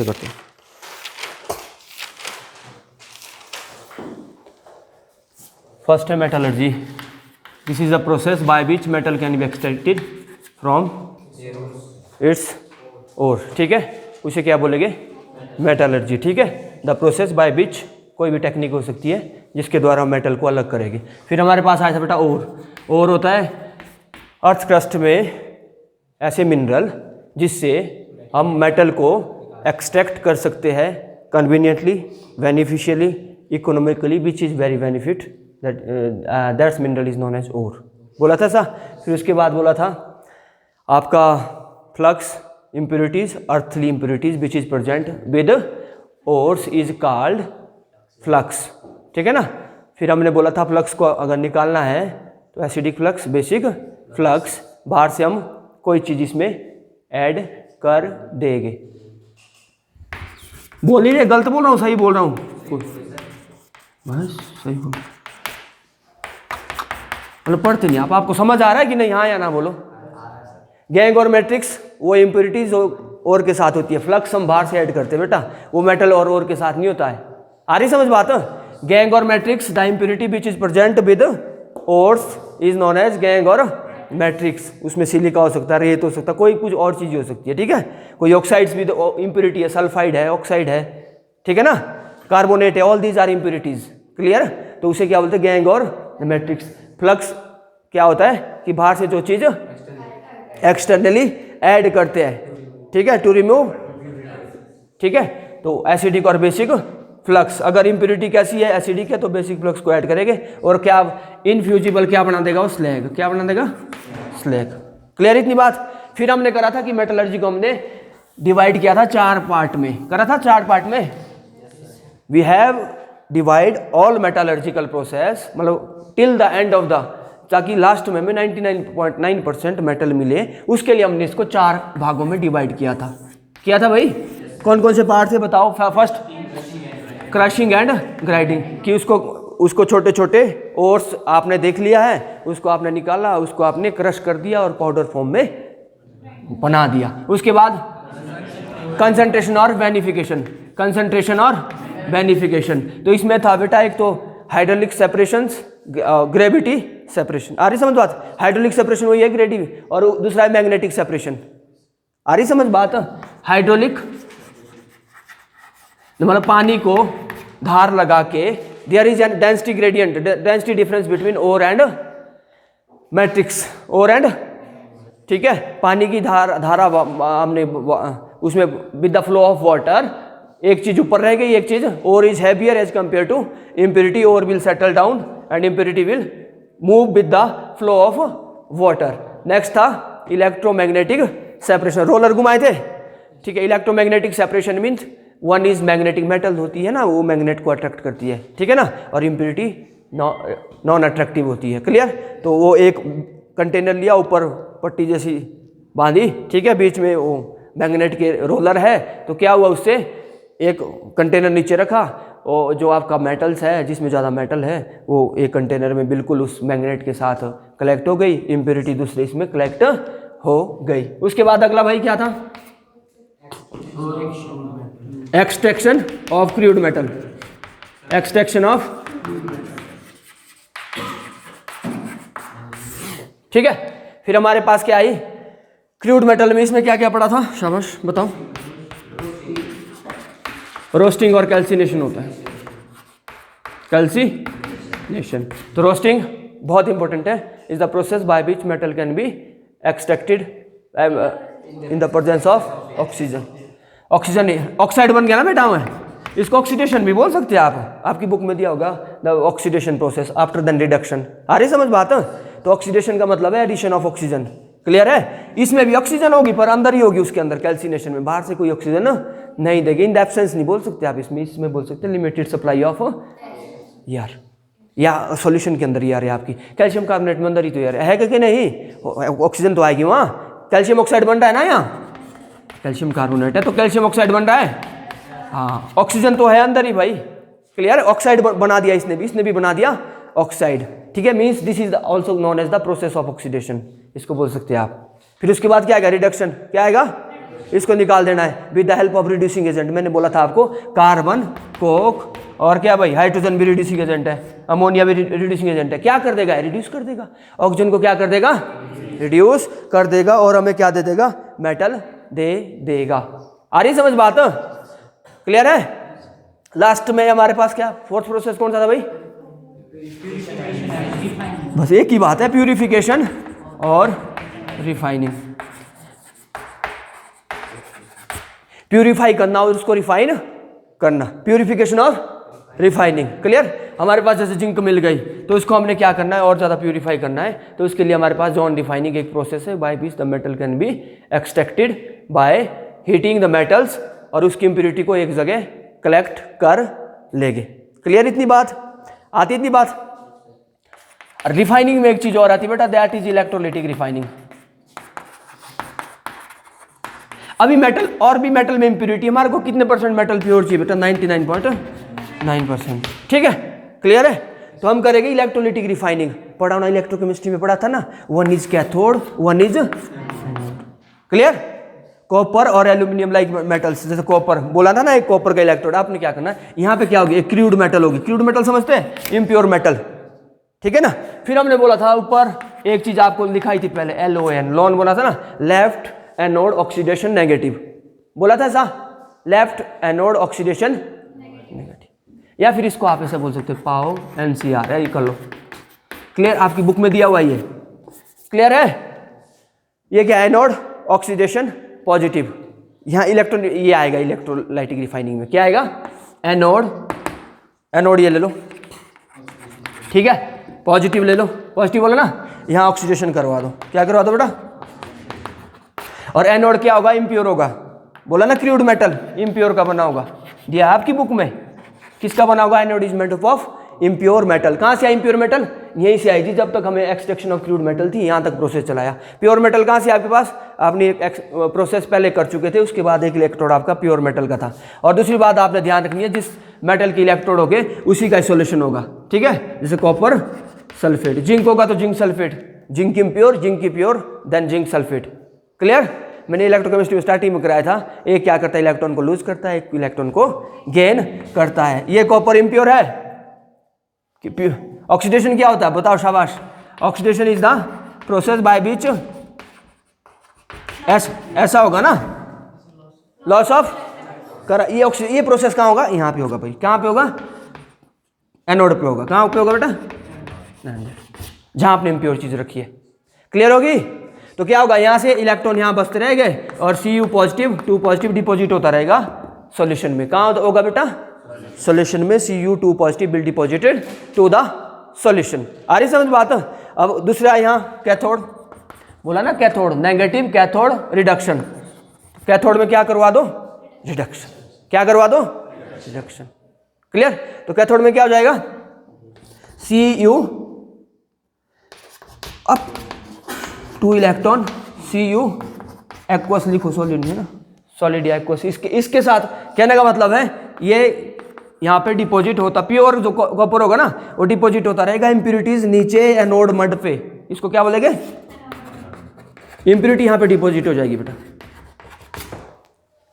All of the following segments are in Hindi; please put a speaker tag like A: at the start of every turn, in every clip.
A: करते हैं। फर्स्ट है metallurgy. This is a process by which metal can be extracted from its ore. ठीक है, उसे क्या बोलेंगे? मेटलर्जी। ठीक है, द प्रोसेस बाय विच, कोई भी टेक्निक हो सकती है जिसके द्वारा हम मेटल को अलग करेंगे। फिर हमारे पास आया था बेटा ओर होता है अर्थ क्रस्ट में ऐसे मिनरल जिससे हम मेटल को एक्सट्रैक्ट कर सकते हैं conveniently, beneficially, economically, which is very benefit, that's mineral is known as ore. बोला था सा। फिर उसके बाद बोला था आपका flux impurities, earthly impurities which is present with ores is called flux. ठीक है ना। फिर हमने बोला था फ्लक्स को अगर निकालना है तो एसिडिक फ्लक्स, बेसिक फ्लक्स, बाहर से हम कोई चीज़ इसमें ऐड कर देंगे। बोल ही नहीं, गलत बोल रहा हूँ सही बोल रहा हूँ? बस सही बोल, मतलब पढ़ते नहीं आप, आपको समझ आ रहा है कि नहीं? हाँ या ना बोलो। गैंग और मैट्रिक्स वो इम्प्योरिटीज और के साथ होती है, फ्लक्स हम बाहर से ऐड करते हैं बेटा, वो मेटल और के साथ नहीं होता है। आ रही समझ बात? गैंग और matrix, the impurity which is present with ores is known as gangue और मैट्रिक्स। उसमें सिलिका हो सकता है, रेत हो सकता है, कोई कुछ और चीज़ हो सकती है। ठीक है, कोई ऑक्साइड्स भी इम्प्योरिटी है, सल्फाइड है, ऑक्साइड है, ठीक है ना, कार्बोनेट है, all these are impurities. Clear? तो उसे क्या बोलते हैं? गैंग और मैट्रिक्स। फ्लक्स क्या होता है कि बाहर से जो चीज़ एक्सटर्नली ऐड करते हैं, ठीक है, टू रिमूव। ठीक है, तो एसिडिक और बेसिक फ्लक्स, अगर इम्प्योरिटी कैसी है, एसिडिक है, तो बेसिक फ्लक्स को ऐड करेंगे और क्या इनफ्यूजिबल क्या बना देगा? वो स्लैग। क्या बना देगा? स्लैग। क्लियर इतनी बात? फिर हमने करा था कि मेटलर्जी को हमने डिवाइड किया था 4 पार्ट में, करा था 4 पार्ट में। We have divide all metallurgical process, मतलब till the end of the, ताकि लास्ट में हमें 99.9% मेटल मिले, उसके लिए हमने इसको 4 भागों में डिवाइड किया था भाई। कौन कौन से पार्ट से बताओ? फर्स्ट क्रशिंग एंड ग्राइंडिंग, कि उसको छोटे छोटे ओर्स आपने देख लिया है, उसको आपने निकाला, उसको आपने क्रश कर दिया और पाउडर फॉर्म में बना दिया। उसके बाद कंसंट्रेशन और बेनिफिकेशन, कंसंट्रेशन और बेनिफिकेशन। तो इसमें था बेटा एक तो हाइड्रोलिक सेपरेशन, ग्रेविटी सेपरेशन। आ रही समझ बात? हाइड्रोलिक सेपरेशन वही है ग्रेविटी, और दूसरा है मैग्नेटिक सेपरेशन। आ रही समझ बात? हाइड्रोलिक मतलब पानी को धार लगा के, there is an density gradient, density difference between ore and matrix, ore and, ठीक है, पानी की धारा हमने उसमें with the flow of water, एक चीज ऊपर रह गई, एक चीज ore is heavier as compare to impurity, ore will settle down and impurity will move with the flow of water. Next था इलेक्ट्रोमैग्नेटिक सेपरेशन, रोलर घुमाए थे, ठीक है। Electromagnetic separation means one is magnetic, metal होती है ना, वो मैग्नेट को अट्रैक्ट करती है, ठीक है ना, और इम्प्योरिटी नॉन अट्रैक्टिव होती है। क्लियर? तो वो एक कंटेनर लिया, ऊपर पट्टी जैसी बांधी, ठीक है, बीच में वो मैग्नेट के रोलर है, तो क्या हुआ, उससे एक कंटेनर नीचे रखा, और जो आपका मेटल्स है, जिसमें ज़्यादा मेटल है, वो एक कंटेनर में बिल्कुल उस मैग्नेट के साथ कलेक्ट हो गई, इम्प्योरिटी दूसरे इसमें कलेक्ट हो गई। उसके बाद अगला भाई क्या था? Extraction of crude metal, extraction of, ठीक है। फिर हमारे पास क्या आई? क्रूड मेटल में इसमें क्या क्या पड़ा था? शाबाश बताओ। रोस्टिंग और कैल्सिनेशन होता है, कैल्सिनेशन। तो रोस्टिंग बहुत इंपॉर्टेंट है, is the process by which metal can be extracted in the presence of oxygen. Oxygen oxide बन गया ना बेटा, में इसको ऑक्सीडेशन भी बोल सकते हैं आप, आपकी बुक में दिया होगा the oxidation process after then reduction. आ रही समझ बात? तो ऑक्सीडेशन का मतलब है एडिशन ऑफ ऑक्सीजन। क्लियर है? इसमें भी ऑक्सीजन होगी पर अंदर ही होगी, उसके अंदर कैल्सिनेशन में, बाहर से कोई ऑक्सीजन नहीं देगी। इन द एब्सेंस नहीं बोल सकते आप, इसमें बोल सकते हैं लिमिटेड सप्लाई ऑफ यार, या सॉल्यूशन के अंदर यार है आपकी, कैल्शियम कार्बोनेट में अंदर ही तो यार है कि नहीं, ऑक्सीजन तो आएगी वहाँ, कैल्शियम ऑक्साइड बन रहा है ना, यहाँ कैल्शियम कार्बोनेट है तो कैल्शियम ऑक्साइड बन रहा है, हाँ, ऑक्सीजन तो है अंदर ही भाई। क्लियर? ऑक्साइड बना दिया इसने भी बना दिया ऑक्साइड, ठीक है। Means this is also known as the process of oxidation, इसको बोल सकते हैं आप। फिर उसके बाद क्या आएगा? रिडक्शन। क्या आएगा? इसको निकाल देना है with the help of reducing agent. मैंने बोला था आपको कार्बन, कोक और क्या भाई हाइड्रोजन भी रिड्यूसिंग एजेंट है, अमोनिया भी रिड्यूसिंग एजेंट है। क्या कर देगा? रिड्यूस कर देगा। ऑक्सीजन को क्या कर देगा? रिड्यूस कर देगा और हमें क्या दे देगा? मेटल दे देगा। आ रही समझ बात? क्लियर है? लास्ट में हमारे पास क्या फोर्थ प्रोसेस कौन सा था भाई? बस एक ही बात है, प्यूरिफिकेशन और रिफाइनिंग। प्यूरिफाई करना और उसको रिफाइन करना, प्यूरिफिकेशन और रिफाइनिंग। क्लियर? हमारे पास जैसे जिंक मिल गई तो इसको हमने क्या करना है? और ज़्यादा प्यूरिफाई करना है, तो इसके लिए हमारे पास जॉन रिफाइनिंग एक प्रोसेस है by which the metal can be extracted by heating the metals, और उसकी इम्प्योरिटी को एक जगह कलेक्ट कर लेंगे। क्लियर? इतनी बात आती? इतनी बात। रिफाइनिंग में एक चीज और आती है बेटा, दैट इज इलेक्ट्रोलिटिक रिफाइनिंग। अभी मेटल और भी मेटल में इंप्योरिटी, हमारे को कितने परसेंट मेटल प्योर चाहिए बेटा? 99.9%। ठीक है? क्लियर है? तो हम करेंगे इलेक्ट्रोलिटिक रिफाइनिंग। पढ़ा होना इलेक्ट्रोकेमिस्ट्री में, पढ़ा था ना, one is cathode one is. Clear? Copper और एल्यूमिनियम लाइक मेटल्स, जैसे कॉपर बोला था ना, एक कॉपर का इलेक्ट्रोड, आपने क्या करना है यहाँ पे क्या होगी? एक क्रूड मेटल होगी। क्रूड मेटल समझते हैं? Impure metal. ठीक है ना? फिर हमने बोला था ऊपर एक चीज आपको दिखाई थी पहले, LON, लॉन बोला था ना, लेफ्ट एनोड ऑक्सीडेशन नेगेटिव, बोला था सा, लेफ्ट एनोड ऑक्सीडेशन नेगेटिव, या फिर इसको आप ऐसे बोल सकते हो पाओ NCR है, ये कर लो। क्लियर? आपकी बुक में दिया हुआ ये। क्लियर है? ये क्या? Anode oxidation positive. यहाँ इलेक्ट्रॉन ये आएगा इलेक्ट्रोलाइटिक रिफाइनिंग में, क्या आएगा? एनोड ये ले लो। ठीक है? पॉजिटिव ले लो, पॉजिटिव बोलो ना, यहाँ ऑक्सीडेशन करवा दो। क्या करवा दो बेटा? और एनोड क्या होगा? इम्प्योर होगा। बोला ना क्रूड मेटल इम्प्योर का बना होगा, दिया आपकी बुक में। किसका बना होगा? Anode is made up of impure metal. कहाँ से आई इम्प्योर मेटल? यहीं से आई थी, जब तक हमें एक्सट्रैक्शन ऑफ क्रूड मेटल थी, यहाँ तक प्रोसेस चलाया। प्योर मेटल कहाँ से आपके पास? आपने एक प्रोसेस पहले कर चुके थे, उसके बाद एक इलेक्ट्रोड आपका प्योर मेटल का था। और दूसरी बात आपने ध्यान रखनी है, जिस मेटल की इलेक्ट्रोड होगे उसी का सोल्यूशन होगा। ठीक है? जैसे कॉपर सल्फेट, जिंक होगा तो zinc sulphate, zinc impure, zinc की pure, then zinc sulphate. Clear? मैंने इलेक्ट्रोकेमिस्ट्री में स्टार्टिंग में कराया था, एक क्या करता है? इलेक्ट्रॉन को लूज करता है, एक इलेक्ट्रॉन को गेन करता है। ये कॉपर इम्प्योर है कि ऑक्सीडेशन क्या होता है? बताओ शाबाश। Oxidation is the process by विच, ऐसा होगा ना, लॉस ऑफ ये प्रोसेस कहाँ होगा? यहाँ पे होगा भाई। कहाँ पे होगा? एनोड पे होगा। कहाँ पे होगा बेटा? जहाँ आपने इम्प्योर चीज रखी है। क्लियर होगी? तो क्या होगा? यहाँ से इलेक्ट्रॉन यहाँ बसते रहेंगे और Cu पॉजिटिव 2 पॉजिटिव डिपॉजिट होता रहेगा सॉल्यूशन में। कहाँ होगा बेटा? सॉल्यूशन में Cu2 positive will deposited to the solution. आ रही समझ बात? अब दूसरा यहाँ कैथोड, बोला ना cathode, negative cathode reduction. Cathode में क्या करवा दो? रिडक्शन। क्या करवा दो? रिडक्शन। क्लियर? तो कैथोड में क्या हो जाएगा? Cu up 2 electron, Cu aqueous लिखो, सॉलिड है ना, सॉलिड या एक्वस। इसके साथ कहने का मतलब है ये यहाँ पे डिपॉजिट होता, प्योर जो कॉपर होगा ना वो डिपॉजिट होता रहेगा इम्प्यूरिटीज नीचे एनोड मड पे। इसको क्या बोलेंगे? इम्प्यूरिटी यहाँ पे डिपॉजिट हो जाएगी बेटा।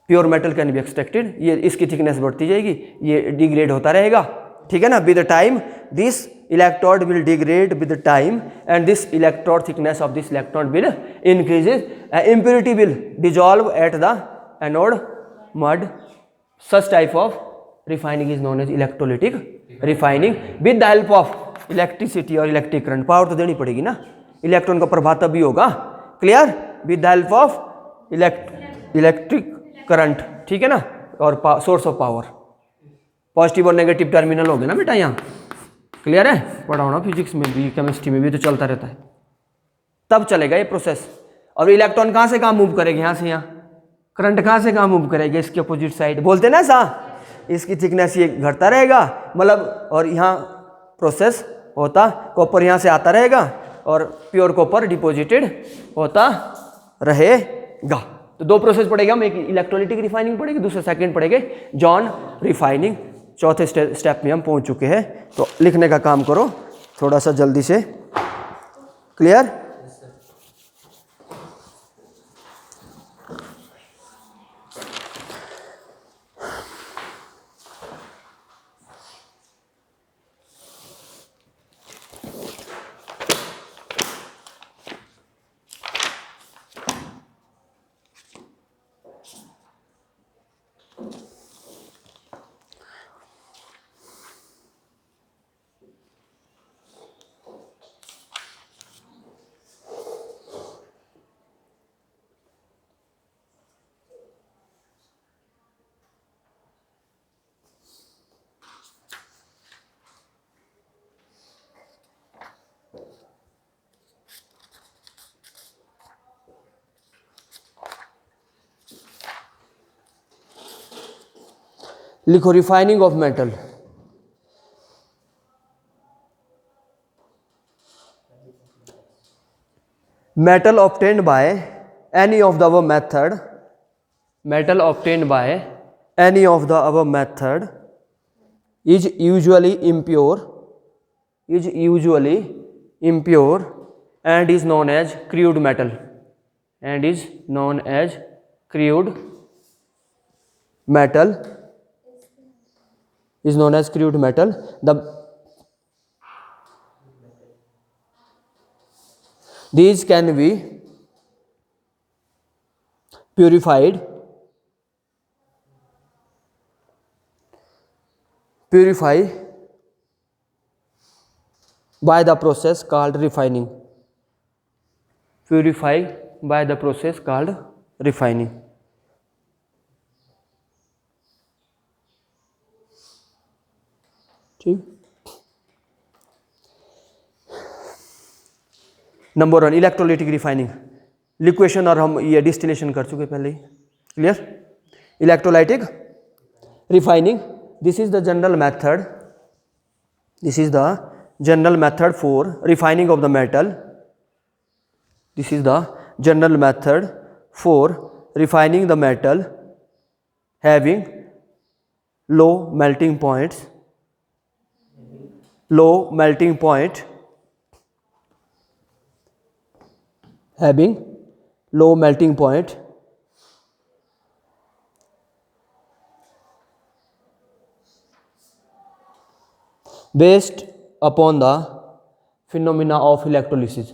A: Pure metal can be extracted, ये इसकी थिकनेस बढ़ती जाएगी, ये डिग्रेड होता रहेगा। ठीक है ना? With the time this electrode will degrade with the time and this electrode thickness of this electron will increases, impurity will dissolve at the anode mud. Such type of refining is known as electrolytic refining with the help of electricity or electric current. Power तो देनी पड़ेगी ना, इलेक्ट्रॉन का प्रभाव तभी होगा। Clear? With the help of electric current. ठीक है ना? और सोर्स ऑफ पावर, पॉजिटिव और नेगेटिव टर्मिनल हो गए ना बेटा यहाँ। क्लियर है? पढ़ा होना फिजिक्स में भी, केमिस्ट्री में भी, तो चलता रहता है, तब चलेगा ये प्रोसेस। और इलेक्ट्रॉन कहाँ से कहाँ मूव करेगा? यहाँ से यहाँ। करंट कहाँ से कहाँ मूव करेगा? इसके अपोजिट साइड। बोलते ना सा, इसकी थिकनेस ये घटता रहेगा, मतलब, और यहाँ प्रोसेस होता, कॉपर यहाँ से आता रहेगा और प्योर कॉपर डिपॉजिटेड होता रहेगा। तो 2 प्रोसेस पड़ेगा, हम एक इलेक्ट्रोलिटिक रिफाइनिंग पड़ेगी, दूसरा सेकंड पड़ेगा जॉन रिफाइनिंग। चौथे स्टेप में हम पहुंच चुके हैं, तो लिखने का काम करो थोड़ा सा जल्दी से। क्लियर? लिखो refining of metal. Metal obtained by any of the above method, metal obtained by any of the above method is usually impure, is usually impure and is known as crude metal, and is known as crude metal, is known as crude metal. These can be purified by the process called refining. Purify by the process called refining. ठीक। नंबर 1 इलेक्ट्रोलाइटिक रिफाइनिंग, लिक्वेशन और हम ये डिस्टिलेशन कर चुके पहले ही, clear. Electrolytic refining, this is the general method, this is the general method for refining of the metal, this is the general method for refining the metal having low melting points, low melting point, having low melting point, based upon the phenomena of electrolysis,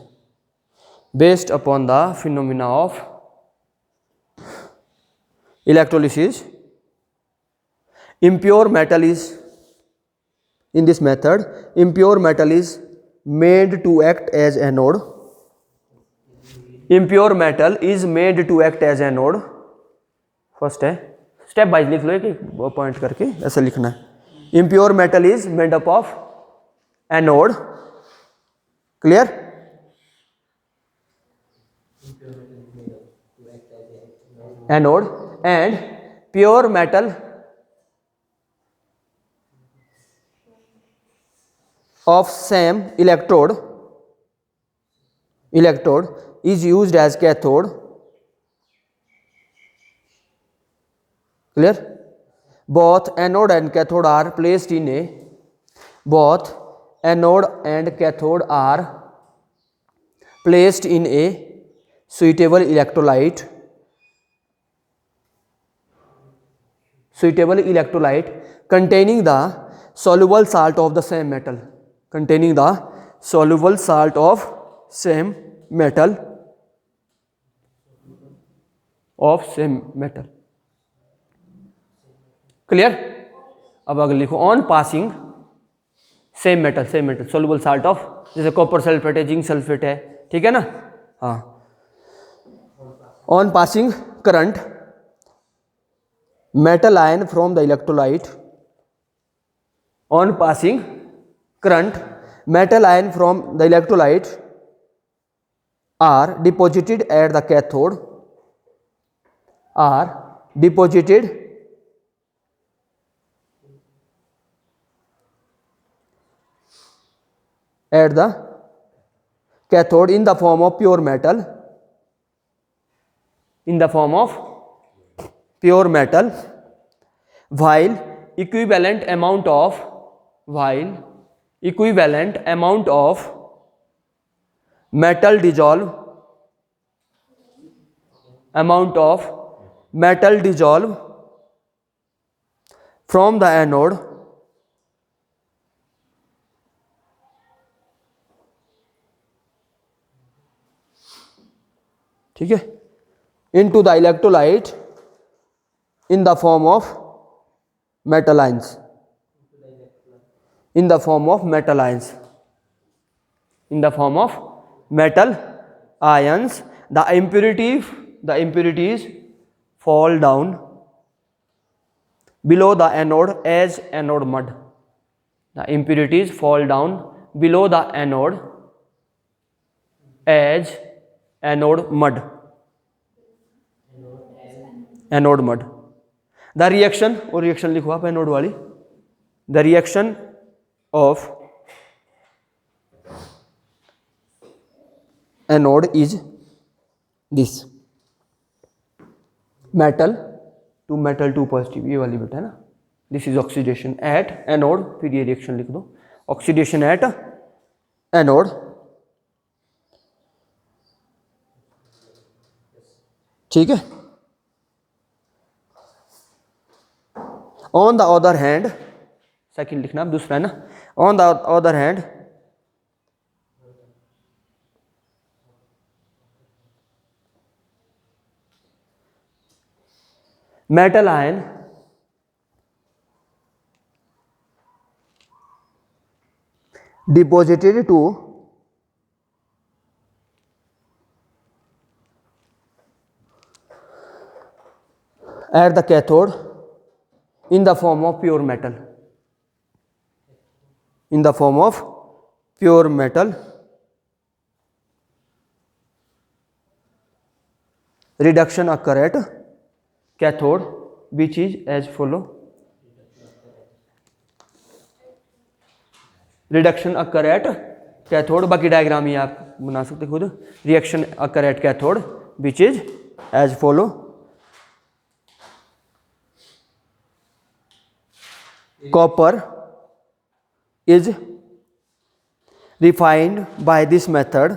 A: based upon the phenomena of electrolysis. Impure metal is, in this method, impure metal is made to act as anode, impure metal is made to act as anode. First है, स्टेप वाइज लिख लो, एक पॉइंट करके ऐसा लिखना है। impure metal is made up of anode, clear। anode and pure metal of same electrode is used as cathode, clear। Both anode and cathode are placed in a, both anode and cathode are placed in a suitable electrolyte, suitable electrolyte containing the soluble salt of the same metal, containing the soluble salt of same metal, of same metal, clear. अब अगर लिखो on passing same metal, same metal soluble salt of, जैसे कॉपर सल्फेट है, जिंक सल्फेट है, ठीक है ना। हाँ, on passing current metal ion from the electrolyte, on passing current metal ion from the electrolyte are deposited at the cathode, are deposited at the cathode in the form of pure metal, in the form of pure metal, while equivalent amount of, while equivalent amount of metal dissolve, amount of metal dissolve from the anode ठीक है into the electrolyte in the form of metal ions, in the form of metal ions, in the form of metal ions, the impurities fall down below the anode as anode mud, the impurities fall down below the anode as anode mud, anode mud, the reaction, और रिएक्शन लिखो आप एनोड वाली, the reaction of anode is this, metal to positive, ये वाली बेटा है ना, this is oxidation at anode, फिर ये रिएक्शन लिख दो, ऑक्सीडेशन एट एनोड, ठीक है। On the other hand, second लिखना अब, दूसरा है ना, on the other hand metal ion deposited to at the cathode in the form of pure metal, in the form of pure metal, reduction occur at cathode which is as follow, reduction occur at cathode, बाकी डायग्राम ही आप बना सकते खुद, reaction occur at cathode which is as follow, copper is refined by this method,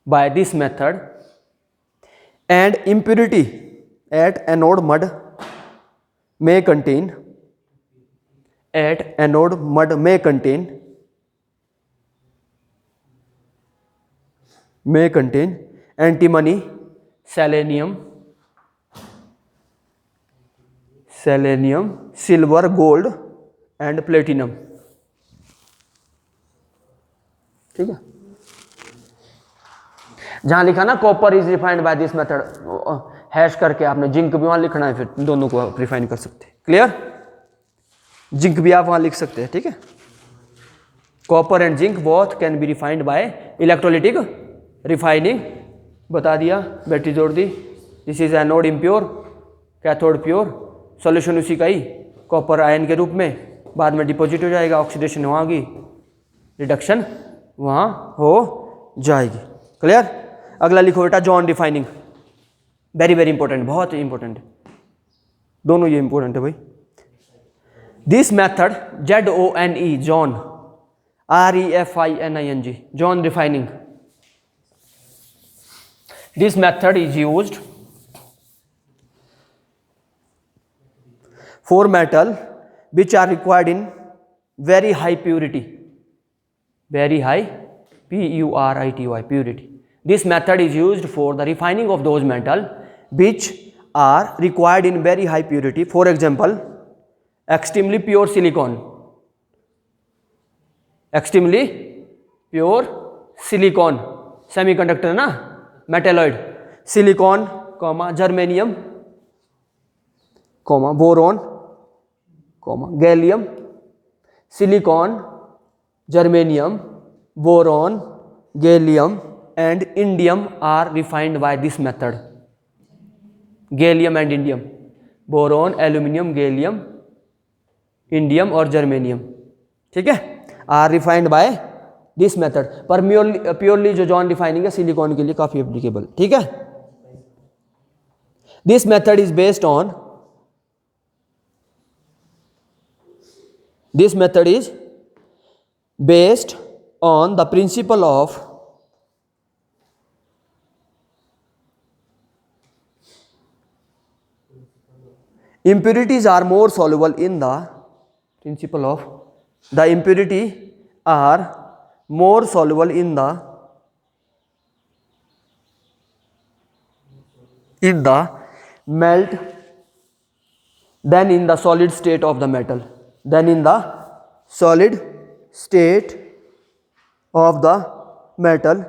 A: by this method, and impurity at anode mud may contain, at anode mud may contain antimony, selenium, silver, gold and platinum, ठीक है। जहां लिखा ना copper is refined by this method, hash करके आपने जिंक भी वहां लिखना है, फिर दोनों को आप रिफाइन कर सकते हैं, क्लियर। जिंक भी आप वहां लिख सकते हैं, ठीक है। Copper and zinc both can be refined by electrolytic refining, बता दिया, बैटरी जोड़ दी, this is anode impure, cathode pure, solution उसी का ही कॉपर आयन के रूप में, बाद में डिपॉजिट हो जाएगा, ऑक्सीडेशन वहाँ होगी, रिडक्शन वहाँ हो जाएगी, क्लियर। अगला लिखो बेटा John refining, very very important, बहुत इंपॉर्टेंट, दोनों ये इंपॉर्टेंट है भाई। This method ZONE, John, REFINING, John refining, this method is used for metal which are required in very high purity, very high PURITY, purity. This method is used for the refining of those metal which are required in very high purity. For example, extremely pure silicon, extremely pure silicon, semiconductor ना, metalloid, silicon, germanium, boron, gallium, silicon, germanium, boron, gallium and indium are refined by this method. Gallium and indium, boron, aluminium, gallium, indium और जर्मेनियम, ठीक है, are refined by this method. पर प्योरली जो जॉन रिफाइनिंग है सिलिकॉन के लिए काफी एप्लीकेबल, ठीक है। This method is based on, this method is based on the principle of impurities are more soluble in the principle of the impurity are more soluble in the melt than in the solid state of the metal, than in the solid state of the metal.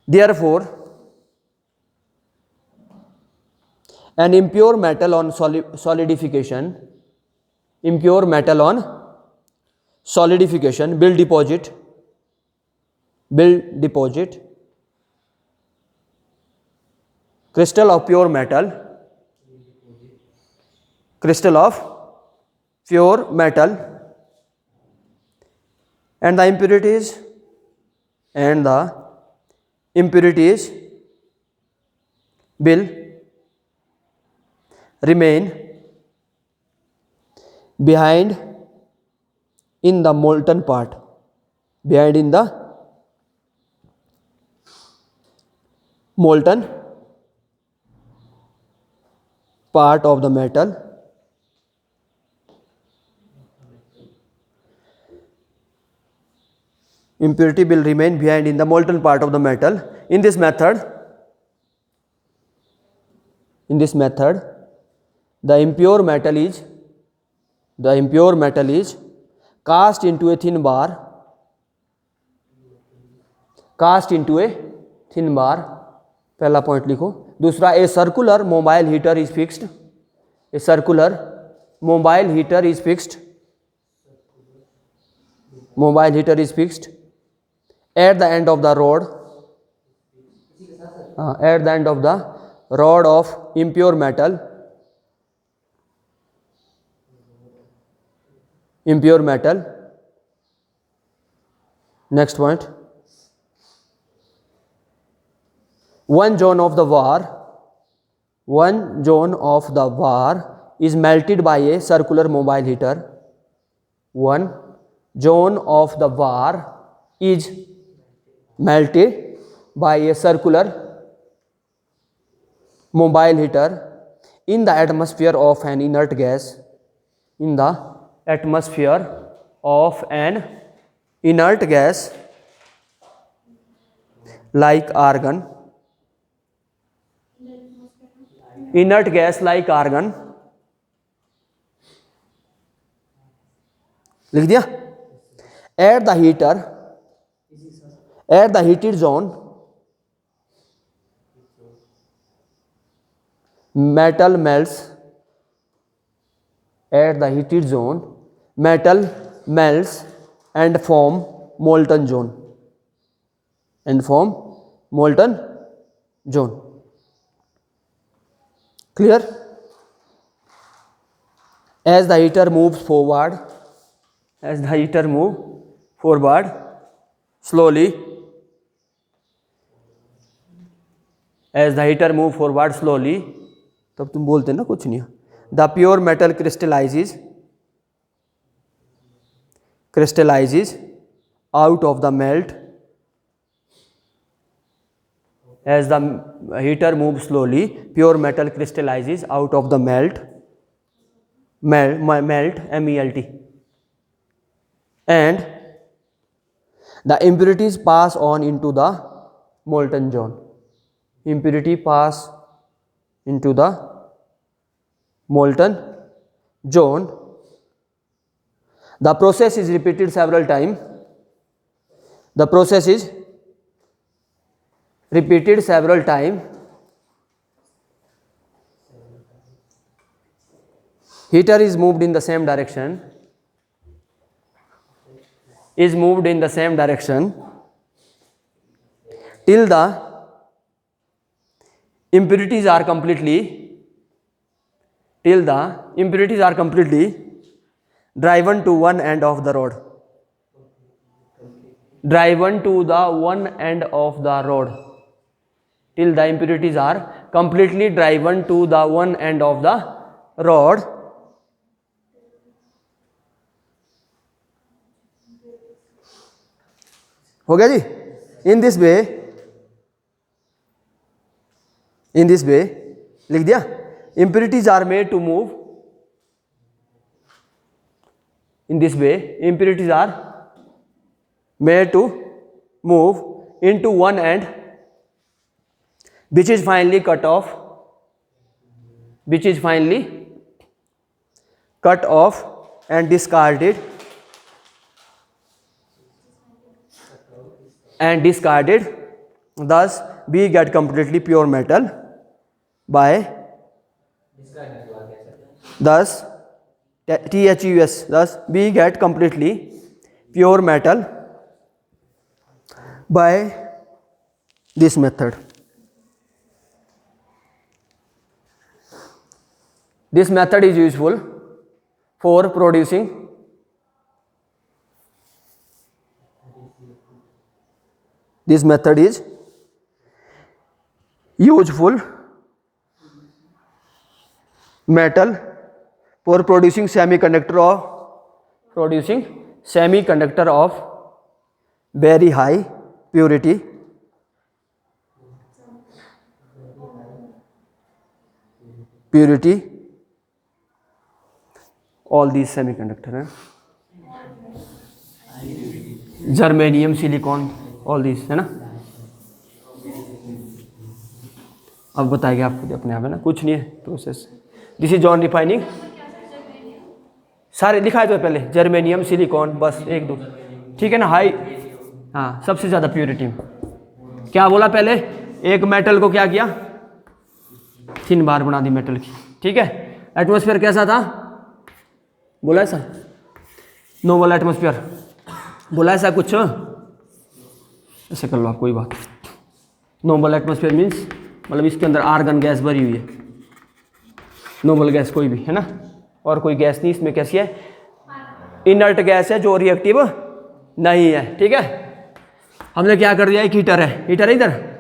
A: Therefore, an impure metal on solidification, impure metal on solidification will deposit will deposit crystal of pure metal, crystal of pure metal, and the impurities will remain behind in the molten part, behind in the molten part of the metal. Impurity will remain behind in the molten part of the metal. In this method, the impure metal is cast into a thin bar. पहला पॉइंट लिखो. दूसरा, a circular mobile heater is fixed. A circular mobile heater is fixed. Mobile heater is fixed at the end of the rod, at the end of the rod of impure metal. Next point, one zone of the var is melted by a circular mobile heater. One zone of the var is melted by a circular mobile heater in the atmosphere of an inert gas. In the atmosphere of an inert gas like argon. Inert gas like argon. लिख दिया. At the heated zone, metal melts. At the heated zone, metal melts and form molten zone. Clear? As the heater moves forward, slowly, तब तुम बोलते ना कुछ नहीं. The pure metal crystallizes out of the melt. As the heater moves slowly, pure metal crystallizes out of the melt, MELT, and the impurities pass on into the molten zone. Impurity pass into the molten zone. The process is repeated several times. Heater is moved in the same direction. Till the impurities are completely driven to one end of the rod. Till the impurities are completely driven to the one end of the rod. हो गया जी. In this way लिख दिया. Impurities are made to move. In this way, impurities are made to move into one end, which is finally cut off, and discarded. Thus, we get completely pure metal by THUS. Thus, we get completely pure metal by this method. This method is useful for producing metal for producing semiconductor of very high purity all these semiconductor हैं, जर्मेनियम, सिलिकॉन, ऑल दिस है ना। अब बताएंगे आपको अपने आप, है ना, कुछ नहीं है process. This is John refining, सारे दिखाए तो पहले, जर्मेनियम, सिलिकॉन, बस एक दो, ठीक है ना, हाई, हाँ सबसे ज़्यादा प्योरिटी। क्या बोला पहले, एक मेटल को क्या किया, 3 बार बना दी मेटल की, ठीक है। एटमॉस्फेयर कैसा था, बोला ऐसा, नोबल एटमॉस्फेयर, बोला ऐसा कुछ, ऐसे कर लो आप, कोई बात। नोबल एटमॉस्फेयर मीन्स मतलब इसके अंदर आर्गन गैस भरी हुई है, नोबल गैस कोई भी, है ना, और कोई गैस नहीं, इसमें कैसी है, इनर्ट गैस है जो रिएक्टिव नहीं है, ठीक है। हमने क्या कर दिया, एक हीटर है, हीटर है इधर,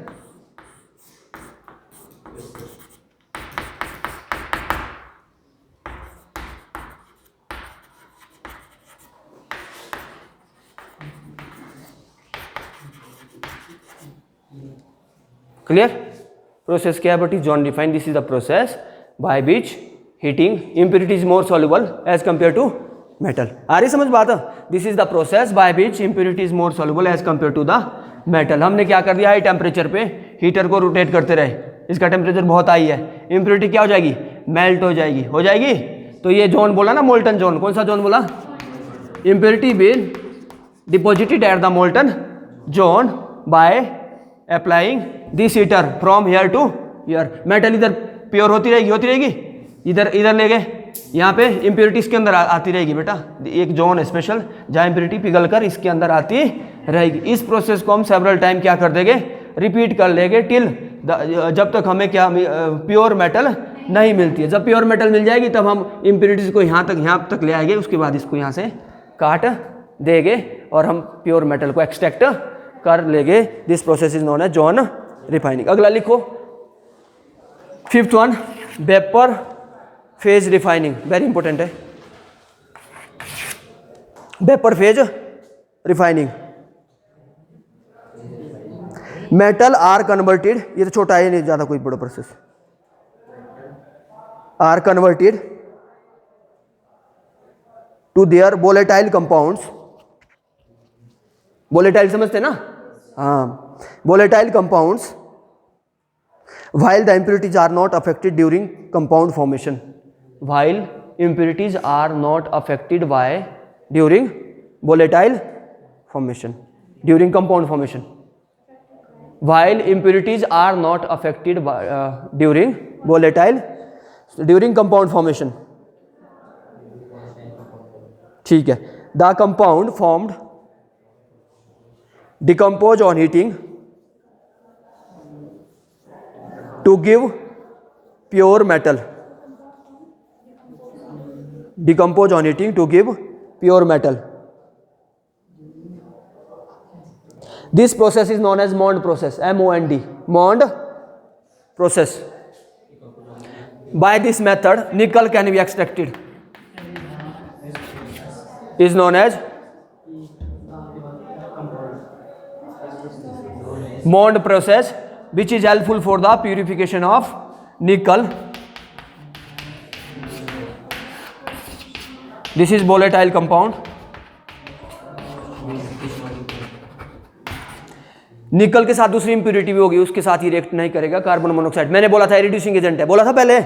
A: क्लियर। प्रोसेस क्या है but is zone define, this is the process by which heating impurity is more soluble as compare to metal. आ रही समझ बात, this is the process by which impurity is more soluble as compare to the metal. हमने क्या कर दिया, हाई टेम्परेचर पे हीटर को रोटेट करते रहे, इसका टेम्परेचर बहुत हाई है, इम्प्योरिटी क्या हो जाएगी, मेल्ट हो जाएगी। तो ये जोन बोला ना, मोल्टन जोन, कौन सा जोन बोला, impurity will deposited at the molten zone by applying this heater from here to here. Metal इधर प्योर होती रहेगी, इधर ले गए, यहाँ पे इम्प्योरिटीज के अंदर आती रहेगी बेटा, एक जोन है स्पेशल जहाँ इम्प्योरिटी पिघल कर इसके अंदर आती रहेगी। इस प्रोसेस को हम सेवरल टाइम क्या कर देंगे, रिपीट कर लेंगे टिल जब तक हमें क्या प्योर मेटल नहीं मिलती है। जब प्योर मेटल मिल जाएगी तब हम इम्प्योरिटीज को यहाँ तक ले आएंगे, उसके बाद इसको यहाँ से काट देंगे और हम प्योर मेटल को एक्सट्रैक्ट कर लेंगे। This process is known as zone refining. अगला लिखो, 5th one, vapour phase refining, very important है, vapour phase refining. Metal are converted, ये तो छोटा है, नहीं ज्यादा कोई बड़ा process, are converted to their volatile compounds, volatile समझते ना, हाँ, volatile compounds while the impurities are not affected during compound formation, while impurities are not affected by during volatile formation, during compound formation, while impurities are not affected by during volatile, during compound formation, ठीक है। the compound formed decompose on heating to give pure metal, decompose on heating to give pure metal. This process is known as Mond process, M-O-N-D, Mond process. By this method nickel can be extracted, is known as Mond process, which is helpful for the purification of nickel. This is volatile compound. निकल के साथ दूसरी इंप्योरिटी भी होगी, उसके साथ ही रिएक्ट नहीं करेगा, कार्बन मोनोक्साइड। मैंने बोला था रिड्यूसिंग एजेंट है, बोला था पहले,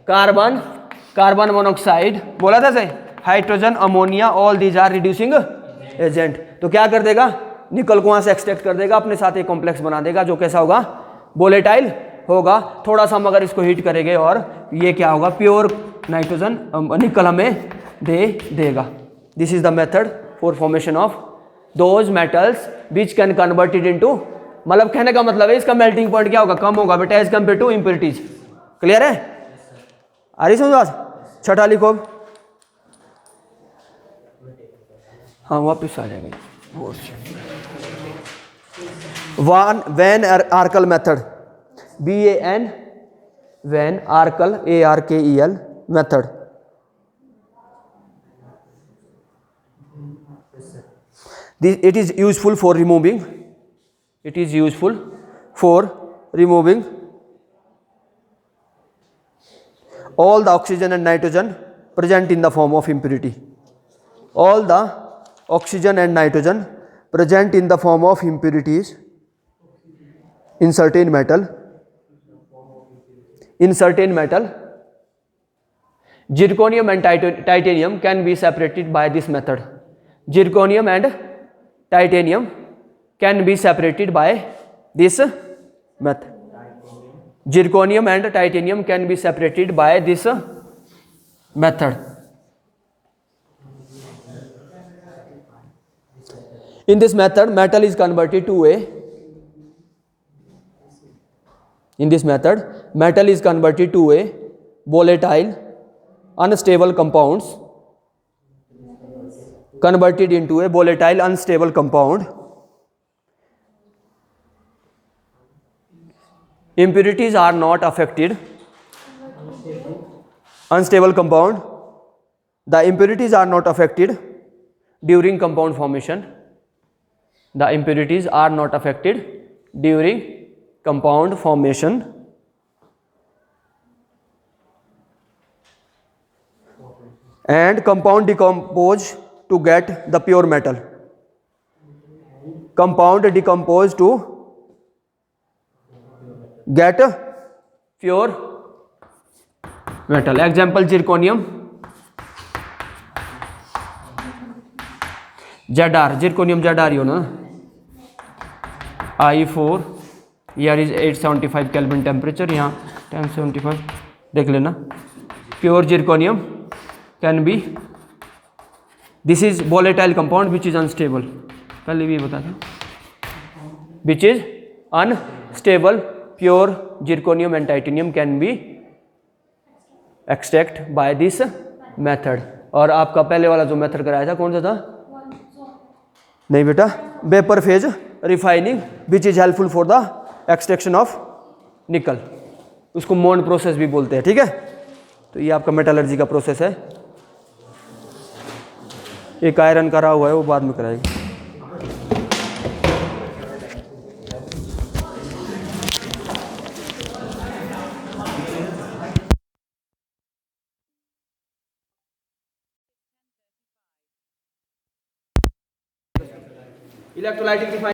A: कार्बन मोनोक्साइड बोला था से, hydrogen, ammonia, all these are reducing agent. तो क्या कर देगा, निकल को वहां से एक्सट्रैक्ट कर देगा, अपने साथ एक कॉम्प्लेक्स बना देगा जो कैसा होगा, वोलेटाइल होगा। थोड़ा सा हम अगर इसको हीट करेंगे और ये क्या होगा, प्योर नाइट्रोजन निकल हमें दे देगा। This is the method for formation of those metals which can converted into, मतलब कहने का मतलब है इसका मेल्टिंग पॉइंट क्या होगा, कम होगा बेटा as compare to impurities. Clear है, आ रही समझ बात। छठा लिखो, हाँ वापिस आ जाएगा। One van Arkel method, VAN van Arkel ARKEL method. It is useful for removing, it is useful for removing all the oxygen and nitrogen present in the form of impurity, all the oxygen and nitrogen present in the form of impurities in certain metal, zirconium and titanium can be separated by this method. Zirconium and titanium can be separated by this method. Zirconium and titanium can be separated by this method. In this method, metal is converted to a, in this method, metal is converted to a volatile, unstable compounds, converted into a volatile, unstable compound. Impurities are not affected, unstable compound, the impurities are not affected during compound formation, the impurities are not affected during compound formation, and compound decompose to get the pure metal, compound decompose to get pure metal. Example zirconium, Zr, zirconium Zr you know, I4, here is 875 Kelvin temperature, यहाँ 1075 देख लेना. Pure zirconium can be, this is volatile compound which is unstable, पहले भी बता था, which is unstable. Pure zirconium and titanium can be extract by this method. और आपका पहले वाला जो मेथड कराया था कौन सा था, नहीं बेटा, vapour phase refining which is helpful for the extraction of निकल, उसको मोन प्रोसेस भी बोलते हैं. ठीक है, तो ये आपका मेटलर्जी का प्रोसेस है. एक आयरन करा हुआ है वो बाद में कराएगा. इलेक्ट्रोलाइटिक